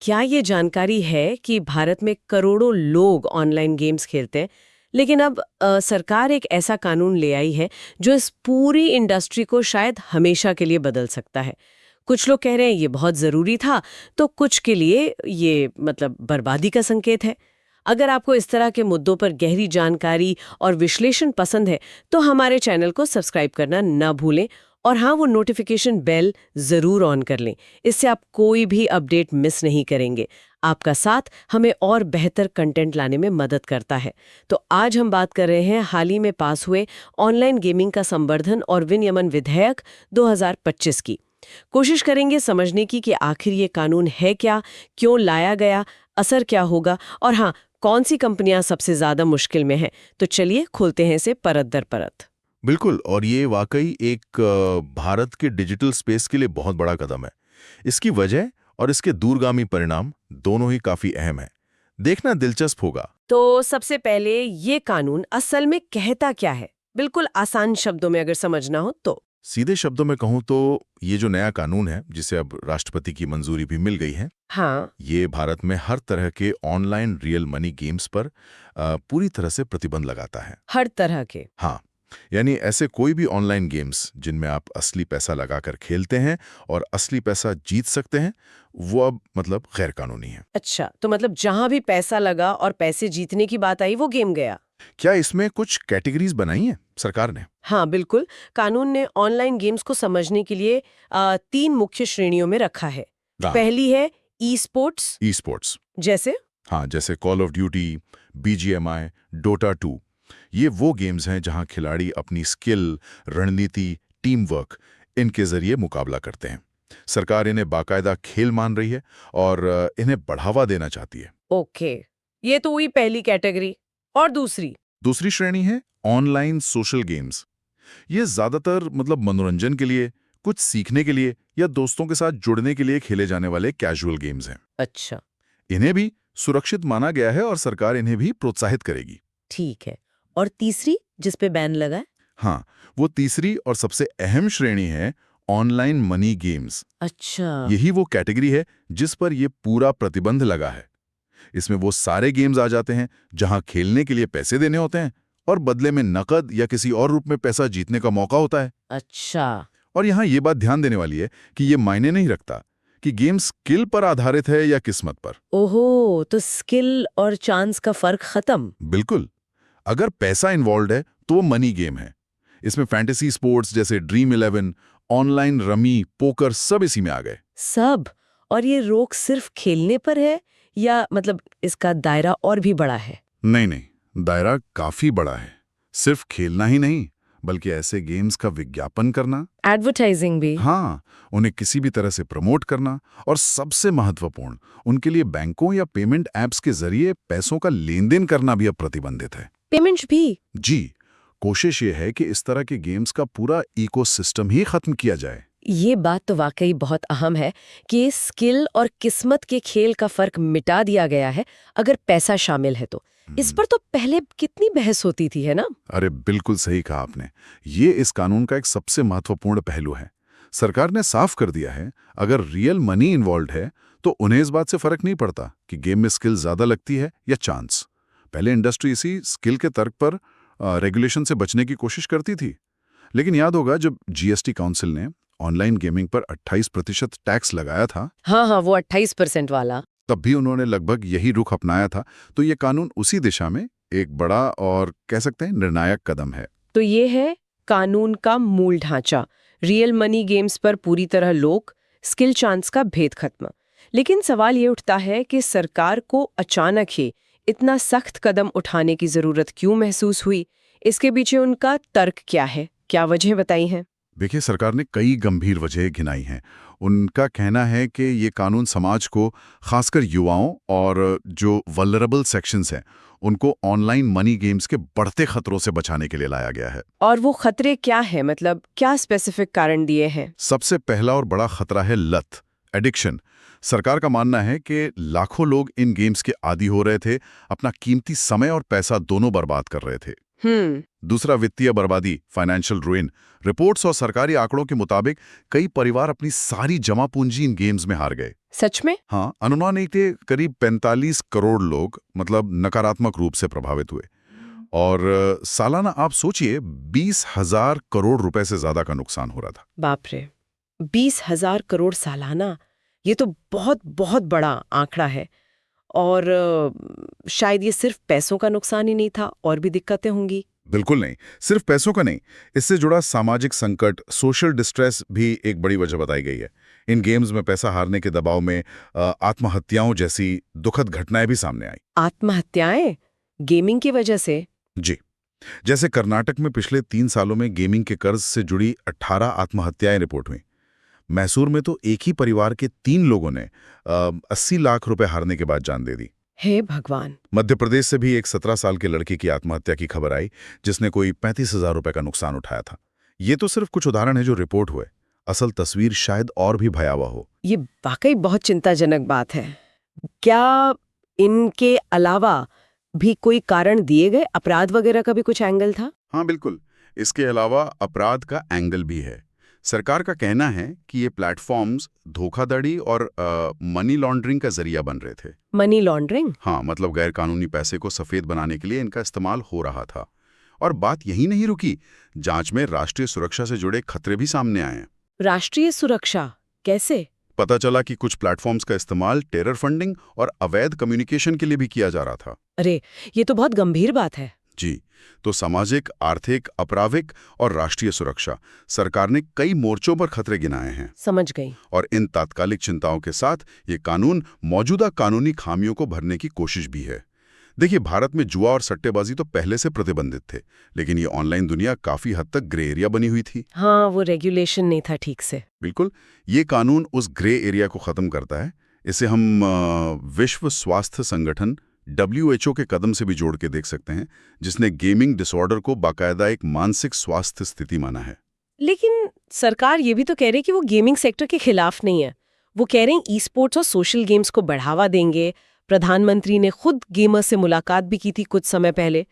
क्या ये जानकारी है कि भारत में करोड़ों लोग ऑनलाइन गेम्स खेलते हैं, लेकिन अब सरकार एक ऐसा कानून ले आई है जो इस पूरी इंडस्ट्री को शायद हमेशा के लिए बदल सकता है। कुछ लोग कह रहे हैं ये बहुत ज़रूरी था, तो कुछ के लिए ये मतलब बर्बादी का संकेत है। अगर आपको इस तरह के मुद्दों पर गहरी जानकारी और विश्लेषण पसंद है, तो हमारे चैनल को सब्सक्राइब करना ना भूलें और हाँ, वो नोटिफिकेशन बेल ज़रूर ऑन कर लें। इससे आप कोई भी अपडेट मिस नहीं करेंगे। आपका साथ हमें और बेहतर कंटेंट लाने में मदद करता है। तो आज हम बात कर रहे हैं हाल ही में पास हुए ऑनलाइन गेमिंग का संवर्धन और विनियमन विधेयक 2025 की। कोशिश करेंगे समझने की कि आखिर ये कानून है क्या, क्यों लाया गया, असर क्या होगा और हाँ, कौन सी कंपनियां सबसे ज्यादा मुश्किल में हैं। तो चलिए खोलते हैं इसे परत दर परत। बिल्कुल, और ये वाकई एक भारत के डिजिटल स्पेस के लिए बहुत बड़ा कदम है। इसकी वजह और इसके दूरगामी परिणाम दोनों ही काफी अहम हैं। देखना दिलचस्प होगा। तो सबसे पहले ये कानून असल में कहता क्या है, बिल्कुल आसान शब्दों में अगर समझना हो तो। सीधे शब्दों में कहूँ तो ये जो नया कानून है, जिसे अब राष्ट्रपति की मंजूरी भी मिल गई है, हाँ। ये भारत में हर तरह के ऑनलाइन रियल मनी गेम्स पर पूरी तरह से प्रतिबंध लगाता है। हर तरह के। हाँ, यानी ऐसे कोई भी ऑनलाइन गेम्स जिनमें आप असली पैसा लगाकर खेलते हैं और असली पैसा जीत सकते हैं, वो अब मतलब गैर कानूनी है। अच्छा, तो मतलब जहां भी पैसा लगा और पैसे जीतने की बात आई वो गेम गया। क्या इसमें कुछ कैटेगरीज बनाई हैं सरकार ने? हाँ बिल्कुल, कानून ने ऑनलाइन गेम्स को समझने के लिए 3 मुख्य श्रेणियों में रखा है। हाँ, पहली है ई स्पोर्ट्स। E sports. जैसे? हाँ, जैसे call of duty, BGMI, Dota 2। ये वो गेम्स हैं जहां खिलाड़ी अपनी स्किल, रणनीति, टीम वर्क इनके जरिए मुकाबला करते हैं। सरकार इन्हें बाकायदा खेल मान रही है और इन्हें बढ़ावा देना चाहती है। ओके, ये तो हुई पहली कैटेगरी। और दूसरी? दूसरी श्रेणी है ऑनलाइन सोशल गेम्स। ये ज्यादातर मतलब मनोरंजन के लिए, कुछ सीखने के लिए या दोस्तों के साथ जुड़ने के लिए खेले जाने वाले कैजुअल गेम्स हैं। अच्छा। इन्हें भी सुरक्षित माना गया है और सरकार इन्हें भी प्रोत्साहित करेगी। ठीक है। और तीसरी जिस पे बैन लगा है? हाँ, वो तीसरी और सबसे अहम श्रेणी है ऑनलाइन मनी गेम्स। अच्छा। यही वो कैटेगरी है जिस पर ये पूरा प्रतिबंध लगा है। इसमें वो सारे गेम्स आ जाते हैं जहां खेलने के लिए पैसे देने होते हैं और बदले में नकद या किसी और रूप में पैसा जीतने का मौका होता है। अच्छा। और यहाँ ये बात ध्यान देने वाली है कि ये मायने नहीं रखता कि गेम स्किल पर आधारित है या किस्मत पर। ओहो, तो स्किल और चांस का फर्क खत्म। बिल्कुल, अगर पैसा इन्वॉल्व है तो वो मनी गेम है। इसमें फैंटेसी स्पोर्ट्स जैसे ड्रीम 11, ऑनलाइन रमी, पोकर सब इसी में आ गए। सब? और ये रोक सिर्फ खेलने पर है या मतलब इसका दायरा और भी बड़ा है? नहीं नहीं, दायरा काफी बड़ा है। सिर्फ खेलना ही नहीं, बल्कि ऐसे गेम्स का विज्ञापन करना, एडवर्टाइजिंग भी? हाँ, उन्हें किसी भी तरह से प्रमोट करना और सबसे महत्वपूर्ण, उनके लिए बैंकों या पेमेंट ऐप्स के जरिए पैसों का लेन देन करना भी अब प्रतिबंधित है। पेमेंट्स भी? जी, कोशिश ये है कि इस तरह के गेम्स का पूरा इकोसिस्टम ही खत्म किया जाए। ये बात तो वाकई बहुत अहम है कि स्किल और किस्मत के खेल का फर्क मिटा दिया गया है अगर पैसा शामिल है तो। इस पर तो पहले कितनी बहस होती थी, है ना? अरे बिल्कुल सही कहा आपने। ये इस कानून का एक सबसे महत्वपूर्ण पहलू है। सरकार ने साफ कर दिया है, अगर रियल मनी इन्वॉल्व है तो उन्हें इस बात से फर्क नहीं पड़ता कि गेम में स्किल ज्यादा लगती है या चांस। पहले इंडस्ट्री इसी स्किल के तर्क पर रेगुलेशन से बचने की कोशिश करती थी। लेकिन याद होगा जब जीएसटी काउंसिल ने ऑनलाइन गेमिंग पर 28% टैक्स लगाया था, हाँ हाँ, वो 28% वाला। तब भी उन्होंने लगभग यही रुख अपनाया था। तो ये कानून उसी दिशा में एक बड़ा और कह सकते हैं निर्णायक कदम है। तो ये है कानून का मूल ढांचा, रियल मनी गेम्स पर पूरी तरह लोक स्किल चांस का भेद खत्म। लेकिन सवाल ये उठता है कि सरकार को अचानक ही इतना सख्त कदम उठाने की जरूरत क्यों महसूस हुई? इसके पीछे उनका तर्क क्या है, क्या वजह बताई हैं? देखिए, सरकार ने कई गंभीर वजह गिनाई हैं। उनका कहना है कि ये कानून समाज को, खासकर युवाओं और जो वल्नरेबल सेक्शंस हैं, उनको ऑनलाइन मनी गेम्स के बढ़ते खतरों से बचाने के लिए लाया गया है। और वो खतरे क्या है, मतलब क्या स्पेसिफिक कारण दिए हैं? सबसे पहला और बड़ा खतरा है लत, एडिक्शन। सरकार का मानना है कि लाखों लोग इन गेम्स के आदी हो रहे थे, अपना कीमती समय और पैसा दोनों बर्बाद कर रहे थे। दूसरा वित्तीय बर्बादी, फाइनेंशियल रुइन। रिपोर्ट्स और सरकारी आंकड़ों के मुताबिक कई परिवार अपनी सारी जमा पूंजी इन गेम्स में हार गए। सच में? हाँ, अनुमान है कि करीब 45 करोड़ लोग मतलब नकारात्मक रूप से प्रभावित हुए। और सालाना आप सोचिए 20,000 करोड़ रुपए से ज्यादा का नुकसान हो रहा था। बाप रे, 20,000 करोड़ सालाना, ये तो बहुत बहुत बड़ा आंकड़ा है। और शायद ये सिर्फ पैसों का नुकसान ही नहीं था, और भी दिक्कतें होंगी। बिल्कुल नहीं, सिर्फ पैसों का नहीं, इससे जुड़ा सामाजिक संकट, सोशल डिस्ट्रेस भी एक बड़ी वजह बताई गई है। इन गेम्स में पैसा हारने के दबाव में आत्महत्याओं जैसी दुखद घटनाएं भी सामने आई। आत्महत्याएं गेमिंग की वजह से? जी, जैसे कर्नाटक में पिछले 3 सालों में गेमिंग के कर्ज से जुड़ी 18 आत्महत्याएं रिपोर्ट हुई। मैसूर में तो एक ही परिवार के 3 लोगों ने 80 लाख रुपए हारने के बाद जान दे दी। हे भगवान। मध्य प्रदेश से भी एक 17 साल के लड़के की आत्महत्या की खबर आई, जिसने कोई 35,000 रुपए का नुकसान उठाया था। ये तो सिर्फ कुछ उदाहरण है जो रिपोर्ट हुए, असल तस्वीर शायद और भी भयावह हो। ये वाकई बहुत चिंताजनक बात है। क्या इनके अलावा भी कोई कारण दिए गए? अपराध वगैरह का भी कुछ एंगल था? हाँ बिल्कुल, इसके अलावा अपराध का एंगल भी है। सरकार का कहना है कि ये प्लेटफॉर्म्स धोखाधड़ी और मनी लॉन्ड्रिंग का जरिया बन रहे थे। Money laundering? हाँ, मतलब गैरकानूनी पैसे को सफेद बनाने के लिए इनका इस्तेमाल हो रहा था। और बात यही नहीं रुकी, जांच में राष्ट्रीय सुरक्षा से जुड़े खतरे भी सामने आए हैं। राष्ट्रीय सुरक्षा कैसे? पता चला कि कुछ प्लेटफॉर्म्स का इस्तेमाल टेरर फंडिंग और अवैध कम्युनिकेशन के लिए भी किया जा रहा था। अरे, ये तो बहुत गंभीर बात है। जी, तो सामाजिक, आर्थिक, आपराधिक और राष्ट्रीय सुरक्षा, सरकार ने कई मोर्चों पर खतरे गिनाए हैं। समझ गई। और इन तात्कालिक चिंताओं के साथ ये कानून मौजूदा कानूनी खामियों को भरने की कोशिश भी है। देखिए, भारत में जुआ और सट्टेबाजी तो पहले से प्रतिबंधित थे, लेकिन ये ऑनलाइन दुनिया काफी हद तक ग्रे एरिया बनी हुई थी। हाँ, वो रेगुलेशन नहीं था ठीक से। बिल्कुल, ये कानून उस ग्रे एरिया को खत्म करता है। इसे हम विश्व स्वास्थ्य संगठन WHO के कदम से भी जोड़ के देख सकते हैं, जिसने गेमिंग डिसऑर्डर को बाकायदा एक मानसिक स्वास्थ्य स्थिति माना है। लेकिन सरकार ये भी तो कह रही है कि वो गेमिंग सेक्टर के खिलाफ नहीं है। वो कह रहे हैं ई स्पोर्ट्स और सोशल गेम्स को बढ़ावा देंगे। प्रधानमंत्री ने खुद गेमर्स से मुलाकात भी की थी कुछ समय पहले।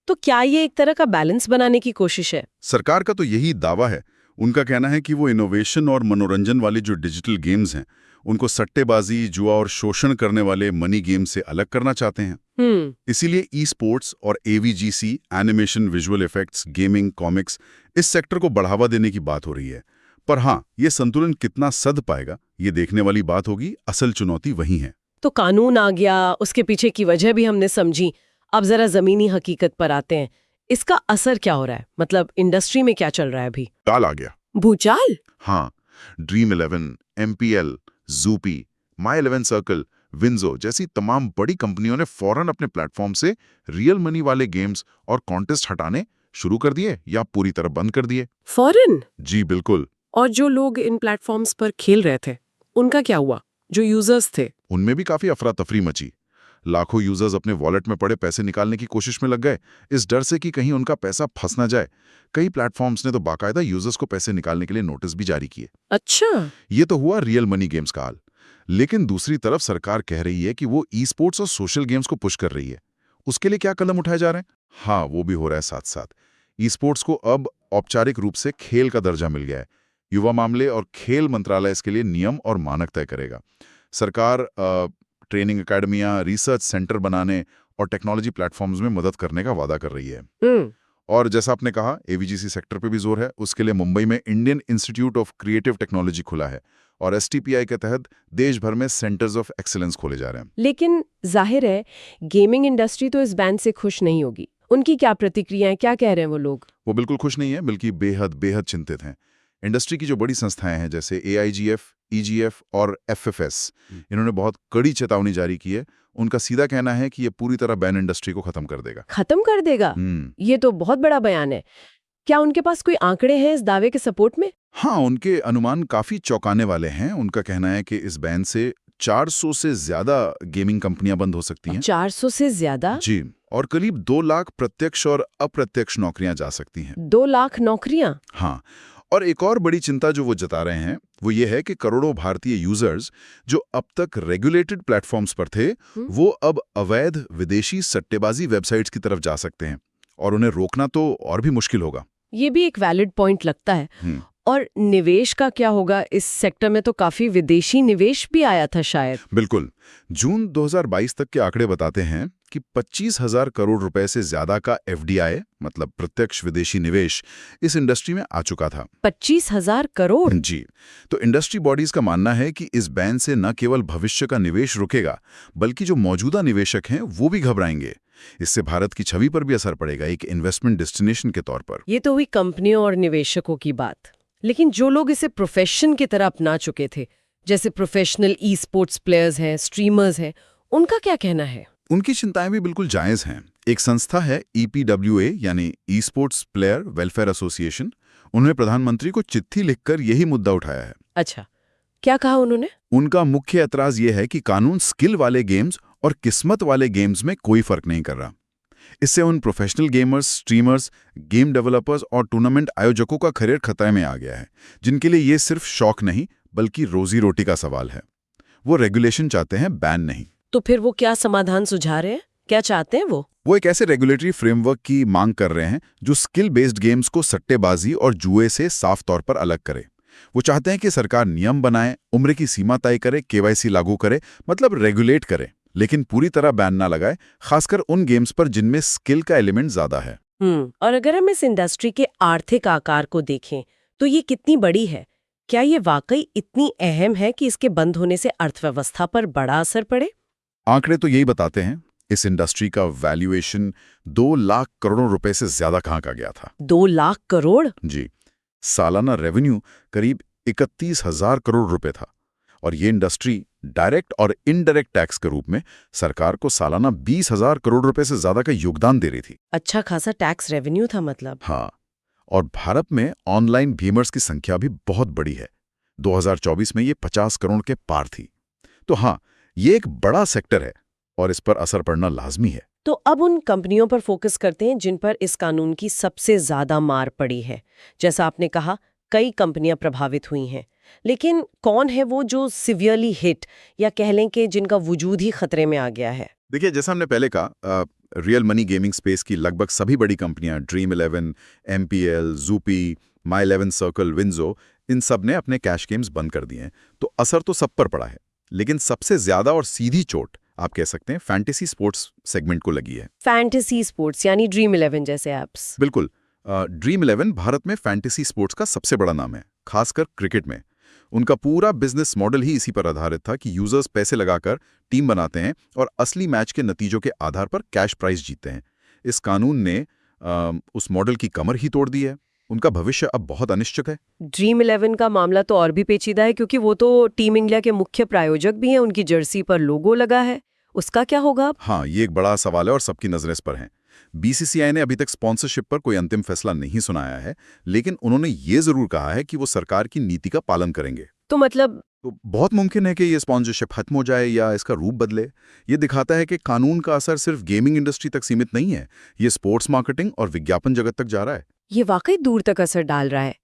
तो क्या ये एक तरह का बैलेंस बनाने की कोशिश है? सरकार का तो यही दावा है। उनका कहना है कि वो इनोवेशन और मनोरंजन वाली जो डिजिटल गेम्स हैं, उनको सट्टेबाजी, जुआ और शोषण करने वाले मनी गेम से अलग करना चाहते हैं। इसीलिए ई स्पोर्ट्स और AVGC, animation, visual effects, gaming, comics, इस सेक्टर को बढ़ावा देने की बात हो रही है। पर हाँ, ये संतुलन कितना सध पाएगा, ये देखने वाली बात होगी। असल चुनौती वही है। तो कानून आ गया, उसके पीछे की वजह भी हमने समझी। अब जरा जमीनी हकीकत पर आते हैं। इसका असर क्या हो रहा है? मतलब इंडस्ट्री में क्या चल रहा है अभी? काल आ गया। भूचाल? हाँ, dream 11, MPL, Zoopy, My 11 Circle, WinZO जैसी तमाम बड़ी कंपनियों ने फौरन अपने प्लेटफॉर्म से रियल मनी वाले गेम्स और कॉन्टेस्ट हटाने शुरू कर दिए या पूरी तरह बंद कर दिए। फौरन? जी बिल्कुल। और जो लोग इन प्लेटफॉर्म्स पर खेल रहे थे, उनका क्या हुआ? जो यूजर्स थे, उनमें भी काफी अफरा तफरी मची। लाखों यूजर्स अपने वॉलेट में पड़े पैसे निकालने की कोशिश में लग गए, इस डर से कि कहीं उनका पैसा फंस ना जाए। कई प्लेटफॉर्म्स ने तो बाकायदा यूजर्स को पैसे निकालने के लिए नोटिस भी जारी किए। अच्छा, ये तो हुआ रियल मनी गेम्स का हाल। लेकिन दूसरी तरफ सरकार कह रही है कि वो ई स्पोर्ट्स और सोशल गेम्स को पुश कर रही है। उसके लिए क्या कदम उठाए जा रहे हैं? हाँ, वो भी हो रहा है साथ साथ। ई स्पोर्ट्स को अब औपचारिक रूप से खेल का दर्जा मिल गया है। युवा मामले और खेल मंत्रालय इसके लिए नियम और मानक तय करेगा। सरकार ट्रेनिंग अकेडमियां, रिसर्च सेंटर बनाने और टेक्नोलॉजी प्लेटफॉर्म्स में मदद करने का वादा कर रही है। और जैसा आपने कहा, AVGC सेक्टर पे भी जोर है। उसके लिए मुंबई में Indian institute of creative technology खुला है और STPI के तहत देश भर में सेंटर्स ऑफ एक्सीलेंस खोले जा रहे हैं। लेकिन जाहिर है गेमिंग इंडस्ट्री तो इस बैन से खुश नहीं होगी। उनकी क्या प्रतिक्रियाएं, क्या कह रहे हैं वो लोग? वो बिल्कुल खुश नहीं है, बल्कि बेहद चिंतित हैं। इंडस्ट्री की जो बड़ी संस्थाएं हैं जैसे AIGF, EGF और FFS, इन्होंने बहुत कड़ी चेतावनी जारी की है। उनका सीधा कहना है कि ये पूरी तरह बैन इंडस्ट्री को खत्म कर देगा। खत्म कर देगा? ये तो बहुत बड़ा बयान है। क्या उनके पास कोई आंकड़े हैं इस दावे के सपोर्ट में? हाँ, उनके अनुमान काफी चौंकाने वाले हैं। उनका कहना है कि इस बैन से 400 से ज्यादा गेमिंग कंपनियां बंद हो सकती हैं। 400 से ज्यादा? जी, और करीब 2 लाख प्रत्यक्ष और अप्रत्यक्ष नौकरियां जा सकती हैं। 2 लाख नौकरियां? हाँ, और एक और बड़ी चिंता जो वो जता रहे हैं वो ये है कि करोड़ों भारतीय यूजर्स जो अब तक रेगुलेटेड प्लेटफॉर्म्स पर थे, वो अब अवैध विदेशी सट्टेबाजी वेबसाइट्स की तरफ जा सकते हैं। और उन्हें रोकना तो और भी मुश्किल होगा। ये भी एक वैलिड पॉइंट लगता है। और निवेश का क्या होगा? इस सेक्टर में तो काफी विदेशी निवेश भी आया था शायद। बिल्कुल। जून 2022 तक के आंकड़े बताते हैं कि 25,000 करोड़ रुपए से ज्यादा का एफडीआई मतलब प्रत्यक्ष विदेशी निवेश इस इंडस्ट्री में आ चुका था। 25,000 करोड़? जी। तो इंडस्ट्री बॉडीज का मानना है कि इस बैन से न केवल भविष्य का निवेश रुकेगा, बल्कि जो मौजूदा निवेशक हैं वो भी घबराएंगे। इससे भारत की छवि पर भी असर पड़ेगा, एक इन्वेस्टमेंट डेस्टिनेशन के तौर पर। ये तो हुई कंपनियों और निवेशकों की बात। लेकिन जो लोग इसे प्रोफेशन की तरह अपना चुके थे, जैसे प्रोफेशनल ई स्पोर्ट्स प्लेयर्स हैं, स्ट्रीमर्स हैं, उनका क्या कहना है? उनकी चिंताएं भी बिल्कुल जायज हैं। एक संस्था है EPWA यानी e sports player welfare association. उन्होंने प्रधानमंत्री को चिट्ठी लिखकर यही मुद्दा उठाया है। अच्छा, क्या कहा उन्होंने? उनका मुख्य ऐतराज ये है कि कानून स्किल वाले गेम्स और किस्मत वाले गेम्स में कोई फर्क नहीं कर रहा। इससे उन professional gamers, streamers, game developers और टूर्नामेंट आयोजकों का करियर खतरे में आ गया है, जिनके लिए ये सिर्फ शौक नहीं बल्कि रोजी रोटी का सवाल है। वो रेगुलेशन चाहते हैं, बैन नहीं। तो फिर वो क्या समाधान सुझा रहे हैं? क्या चाहते हैं वो एक ऐसे रेगुलेटरी फ्रेमवर्क की मांग कर रहे हैं जो स्किल बेस्ड गेम्स को सट्टेबाजी और जुए से साफ तौर पर अलग करे। वो चाहते हैं कि सरकार नियम बनाए, उम्र की सीमा तय करे, KYC लागू करे, मतलब रेगुलेट करे, लेकिन पूरी तरह बैन ना लगाए, खासकर उन गेम्स पर जिनमें स्किल का एलिमेंट ज्यादा है। और अगर हम इस इंडस्ट्री के आर्थिक आकार को देखें तो ये कितनी बड़ी है? क्या ये वाकई इतनी अहम है कि इसके बंद होने से अर्थव्यवस्था पर बड़ा असर पड़े? आंकड़े तो यही बताते हैं। इस इंडस्ट्री का वैल्यूएशन 2 लाख करोड़ रुपए से ज्यादा कहाँ का गया था। 2 लाख करोड़? जी। सालाना रेवेन्यू करीब 31,000 करोड़ रुपए था। और ये इंडस्ट्री डायरेक्ट और इनडायरेक्ट टैक्स के रूप में सरकार को सालाना 20,000 करोड़ रुपए से ज्यादा का योगदान दे रही थी। अच्छा खासा टैक्स रेवेन्यू था मतलब। हाँ। और भारत में ऑनलाइन गेमर्स की संख्या भी बहुत बड़ी है। 2024 में ये 50 करोड़ के पार थी। तो हाँ, ये एक बड़ा सेक्टर है और इस पर असर पड़ना लाजमी है। तो अब उन कंपनियों पर फोकस करते हैं जिन पर इस कानून की सबसे ज्यादा मार पड़ी है। जैसा आपने कहा, कई कंपनियां प्रभावित हुई हैं, लेकिन कौन है वो जो सिवियरली हिट या कह लें कि जिनका वजूद ही खतरे में आ गया है? देखिए, जैसा हमने पहले कहा, रियल मनी गेमिंग स्पेस की लगभग सभी बड़ी कंपनियां, Dream11, MPL, Zupi, My11 Circle, Winzo, इन सब ने अपने कैश गेम्स बंद कर दिए हैं। तो असर तो सब पर पड़ा है, लेकिन सबसे ज्यादा और सीधी चोट आप कह सकते हैं फैंटेसी स्पोर्ट्स सेगमेंट को लगी है। फैंटेसी स्पोर्ट्स यानी Dream11 जैसे ऐप्स? बिल्कुल। Dream11 भारत में फैंटेसी स्पोर्ट्स का सबसे बड़ा नाम है, खासकर क्रिकेट में। उनका पूरा बिजनेस मॉडल ही इसी पर आधारित था कि यूजर्स पैसे लगाकर टीम बनाते हैं और असली मैच के नतीजों के आधार पर कैश प्राइज जीतते हैं। इस कानून ने उस मॉडल की कमर ही तोड़ दी है। उनका भविष्य अब बहुत अनिश्चित है। Dream11 का मामला तो और भी पेचीदा है, क्योंकि वो तो टीम इंडिया के मुख्य प्रायोजक भी हैं, उनकी जर्सी पर लोगो लगा है। उसका क्या होगा अब? हाँ, ये एक बड़ा सवाल है और सबकी नजरें इस पर हैं। BCCI ने अभी तक स्पॉन्सरशिप पर कोई अंतिम फैसला नहीं सुनाया है, लेकिन उन्होंने ये जरूर कहा है कि वो सरकार की नीति का पालन करेंगे। तो मतलब तो बहुत मुमकिन है कि ये स्पॉन्सरशिप खत्म हो जाए या इसका रूप बदले। ये दिखाता है कि कानून का असर सिर्फ गेमिंग इंडस्ट्री तक सीमित नहीं है, ये स्पोर्ट्स मार्केटिंग और विज्ञापन जगत तक जा रहा है। ये वाकई दूर तक असर डाल रहा है।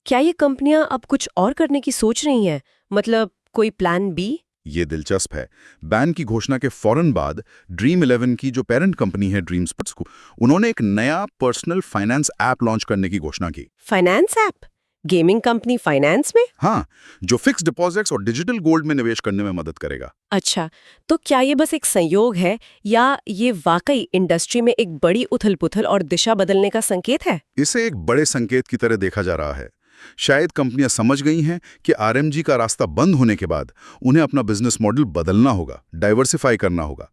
क्या ये कंपनियां अब कुछ और करने की सोच रही हैं? मतलब कोई प्लान बी? ये दिलचस्प है। बैन की घोषणा के फौरन बाद Dream11 की जो पेरेंट कंपनी है ड्रीम स्पोर्ट्स को, उन्होंने एक नया पर्सनल फाइनेंस ऐप लॉन्च करने की घोषणा की। Finance app? Gaming company finance में? हाँ, जो फिक्स डिपॉजिट्स और डिजिटल गोल्ड में निवेश करने में मदद करेगा। अच्छा, तो क्या ये बस एक संयोग है या ये वाकई इंडस्ट्री में एक बड़ी उथल-पुथल और दिशा बदलने का संकेत है? इसे एक बड़े संकेत की तरह देखा जा रहा है। शायद कंपनियां समझ गई हैं कि RMG का रास्ता बंद होने के बाद उन्हें अपना बिजनेस मॉडल बदलना होगा, डाइवर्सिफाई करना होगा।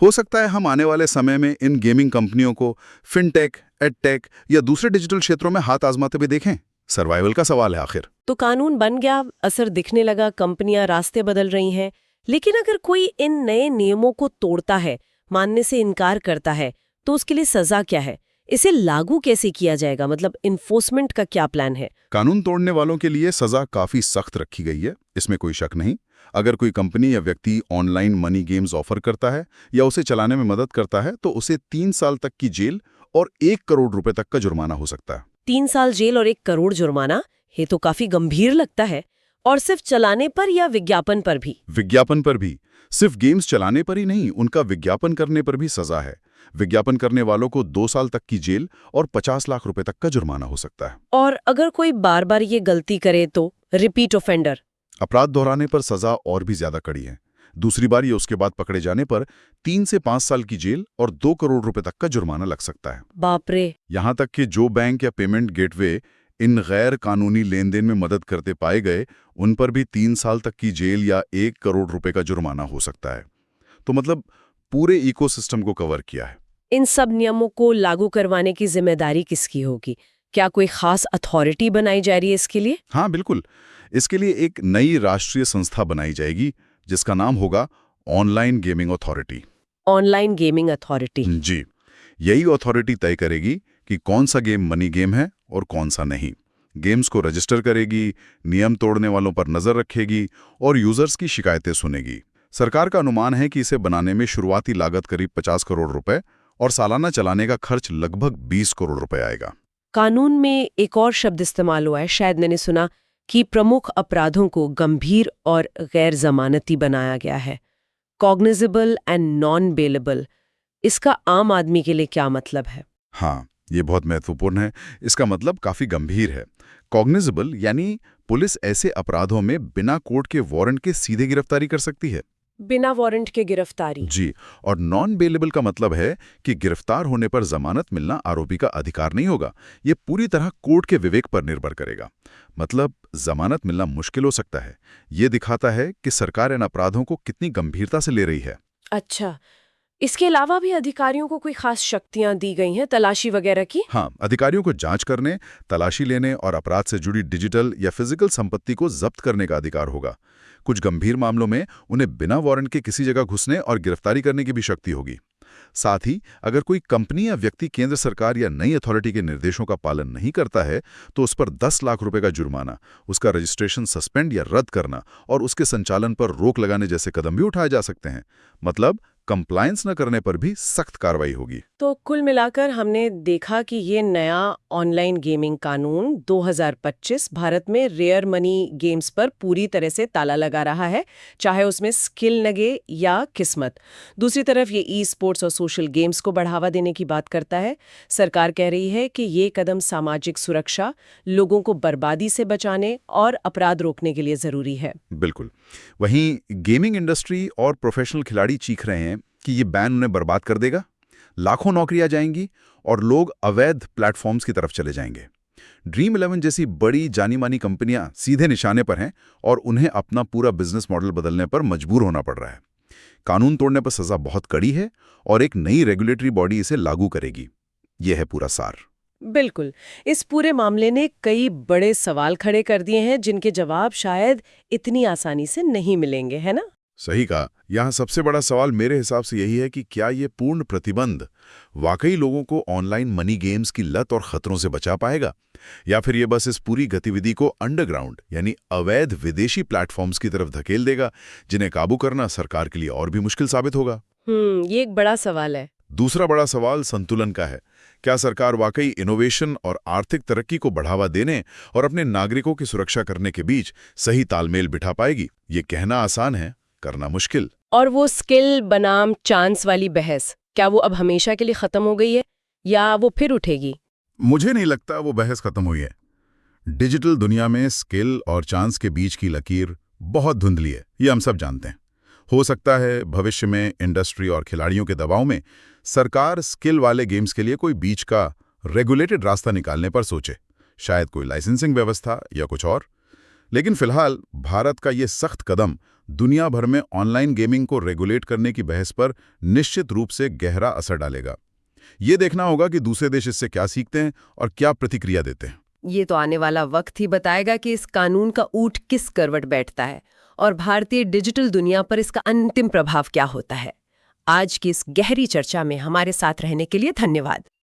हो सकता है हम आने वाले समय में इन गेमिंग कंपनियों को फिनटेक, एडटेक या दूसरे डिजिटल क्षेत्रों में हाथ आजमाते भी देखें। सर्वाइवल का सवाल है आखिर। तो कानून बन गया, असर दिखने लगा, कंपनियां रास्ते बदल रही हैं, लेकिन अगर कोई इन नए नियमों को तोड़ता है, मानने से इनकार करता है, तो उसके लिए सजा क्या है? इसे लागू कैसे किया जाएगा? मतलब इन्फोर्समेंट का क्या प्लान है? कानून तोड़ने वालों के लिए सजा काफी सख्त रखी गई है, इसमें कोई शक नहीं। अगर कोई कंपनी या व्यक्ति ऑनलाइन मनी गेम्स ऑफर करता है या उसे चलाने में मदद करता है, तो उसे 3 साल तक की जेल और 1 करोड़ रुपए तक का जुर्माना हो सकता है। 3 साल जेल और 1 करोड़ जुर्माना? ये तो काफी गंभीर लगता है। और सिर्फ चलाने पर या विज्ञापन पर भी? विज्ञापन पर भी। सिर्फ गेम्स चलाने पर ही नहीं, उनका विज्ञापन करने पर भी सजा है। विज्ञापन करने वालों को 2 साल तक की जेल और 50 लाख रुपए तक का जुर्माना हो सकता है। और अगर कोई बार बार ये गलती करे तो रिपीट ऑफेंडर? अपराध दोहराने पर सजा और भी ज्यादा कड़ी है। दूसरी बार ये उसके बाद पकड़े जाने पर 3 से 5 साल की जेल और 2 करोड़ रुपए तक का जुर्माना लग सकता है। बाप रे। यहाँ तक कि जो बैंक या पेमेंट गेटवे इन गैर कानूनी लेन देन में मदद करते पाए गए, उन पर भी 3 साल तक की जेल या 1 करोड़ रुपए का जुर्माना हो सकता है। तो मतलब पूरे इकोसिस्टम को कवर किया है। इन सब नियमों को लागू करवाने की जिम्मेदारी किसकी होगी? क्या कोई खास अथॉरिटी बनाई जा रही है इसके लिए? हाँ बिल्कुल, इसके लिए एक नई राष्ट्रीय संस्था बनाई जाएगी जिसका नाम होगा online gaming authority. Online gaming authority? जी, यही अथॉरिटी तय करेगी कि कौन सा गेम मनी गेम है और कौन सा नहीं। गेम्स को रजिस्टर करेगी, नियम तोड़ने वालों पर नजर रखेगी और यूजर्स की शिकायतें सुनेगी। सरकार का अनुमान है कि इसे बनाने में शुरुआती लागत करीब 50 करोड़ रुपए और सालाना चलाने का खर्च लगभग 20 करोड़ रुपए आएगा। कानून में एक और शब्द इस्तेमाल हुआ है, शायद मैंने सुना कि प्रमुख अपराधों को गंभीर और गैर जमानती बनाया गया है। Cognizable and non bailable. इसका आम आदमी के लिए क्या मतलब है? हाँ, ये बहुत महत्वपूर्ण है। इसका मतलब काफी गंभीर है। कॉग्निजेबल यानी पुलिस ऐसे अपराधों में बिना कोर्ट के वारंट के सीधे गिरफ्तारी कर सकती है। बिना वारंट के गिरफ्तारी? जी, और नॉन बेलेबल का मतलब है कि गिरफ्तार होने पर जमानत मिलना आरोपी का अधिकार नहीं होगा। ये पूरी तरह कोर्ट के विवेक पर निर्भर करेगा। मतलब जमानत मिलना मुश्किल हो सकता है। ये दिखाता है कि सरकार इन अपराधों को कितनी गंभीरता से ले रही है। अच्छा, इसके अलावा भी अधिकारियों को कोई खास शक्तियां दी गई हैं, तलाशी वगैरह की? हाँ, अधिकारियों को जांच करने, तलाशी लेने और अपराध से जुड़ी डिजिटल या फिजिकल संपत्ति को जब्त करने का अधिकार होगा। कुछ गंभीर मामलों में उन्हें बिना वारंट के किसी जगह घुसने और गिरफ्तारी करने की भी शक्ति होगी। साथ ही अगर कोई कंपनी या व्यक्ति केंद्र सरकार या नई अथॉरिटी के निर्देशों का पालन नहीं करता है तो उस पर 10 लाख रुपए का जुर्माना, उसका रजिस्ट्रेशन सस्पेंड या रद्द करना और उसके संचालन पर रोक लगाने जैसे कदम भी उठाए जा सकते हैं। मतलब कंप्लायंस न करने पर भी सख्त कार्रवाई होगी। तो कुल मिलाकर हमने देखा कि ये नया ऑनलाइन गेमिंग कानून 2025 भारत में रेयर मनी गेम्स पर पूरी तरह से ताला लगा रहा है, चाहे उसमें स्किल लगे या किस्मत। दूसरी तरफ ये ई स्पोर्ट्स और सोशल गेम्स को बढ़ावा देने की बात करता है। सरकार कह रही है कि ये कदम सामाजिक सुरक्षा, लोगों को बर्बादी से बचाने और अपराध रोकने के लिए जरूरी है। बिल्कुल। वहीं गेमिंग इंडस्ट्री और प्रोफेशनल खिलाड़ी चीख रहे हैं कि ये बैन उन्हें बर्बाद कर देगा, लाखों नौकरियां जाएंगी और लोग अवैध प्लेटफॉर्म्स की तरफ चले जाएंगे। ड्रीम 11 जैसी बड़ी जानी मानी कंपनियां सीधे निशाने पर हैं और उन्हें अपना पूरा बिजनेस मॉडल बदलने पर मजबूर होना पड़ रहा है। कानून तोड़ने पर सजा बहुत कड़ी है और एक नई रेगुलेटरी बॉडी इसे लागू करेगी। यह है पूरा सार। बिल्कुल। इस पूरे मामले ने कई बड़े सवाल खड़े कर दिए हैं जिनके जवाब शायद इतनी आसानी से नहीं मिलेंगे, है ना? सही कहा। यहाँ सबसे बड़ा सवाल मेरे हिसाब से यही है कि क्या ये पूर्ण प्रतिबंध वाकई लोगों को ऑनलाइन मनी गेम्स की लत और खतरों से बचा पाएगा, या फिर ये बस इस पूरी गतिविधि को अंडरग्राउंड यानी अवैध विदेशी प्लेटफॉर्म्स की तरफ धकेल देगा, जिन्हें काबू करना सरकार के लिए और भी मुश्किल साबित होगा। ये एक बड़ा सवाल है। दूसरा बड़ा सवाल संतुलन का है। क्या सरकार वाकई इनोवेशन और आर्थिक तरक्की को बढ़ावा देने और अपने नागरिकों की सुरक्षा करने के बीच सही तालमेल बिठा पाएगी? ये कहना आसान है, करना मुश्किल। और वो स्किल बनाम चांस वाली बहस, क्या वो अब हमेशा के लिए खत्म हो गई है या वो फिर उठेगी? मुझे नहीं लगता वो बहस खत्म हुई है। डिजिटल दुनिया में स्किल और चांस के बीच की लकीर बहुत धुंधली है, ये हम सब जानते हैं। हो सकता है भविष्य में इंडस्ट्री और खिलाड़ियों के दबाव में सरकार स्किल वाले गेम्स के लिए कोई बीच का रेगुलेटेड रास्ता निकालने पर सोचे, शायद कोई लाइसेंसिंग व्यवस्था या कुछ और। लेकिन फिलहाल भारत का ये सख्त कदम दुनिया भर में ऑनलाइन गेमिंग को रेगुलेट करने की बहस पर निश्चित रूप से गहरा असर डालेगा। ये देखना होगा कि दूसरे देश इससे क्या सीखते हैं और क्या प्रतिक्रिया देते हैं। ये तो आने वाला वक्त ही बताएगा कि इस कानून का ऊंट किस करवट बैठता है और भारतीय डिजिटल दुनिया पर इसका अंतिम प्रभाव क्या होता है। आज की इस गहरी चर्चा में हमारे साथ रहने के लिए धन्यवाद।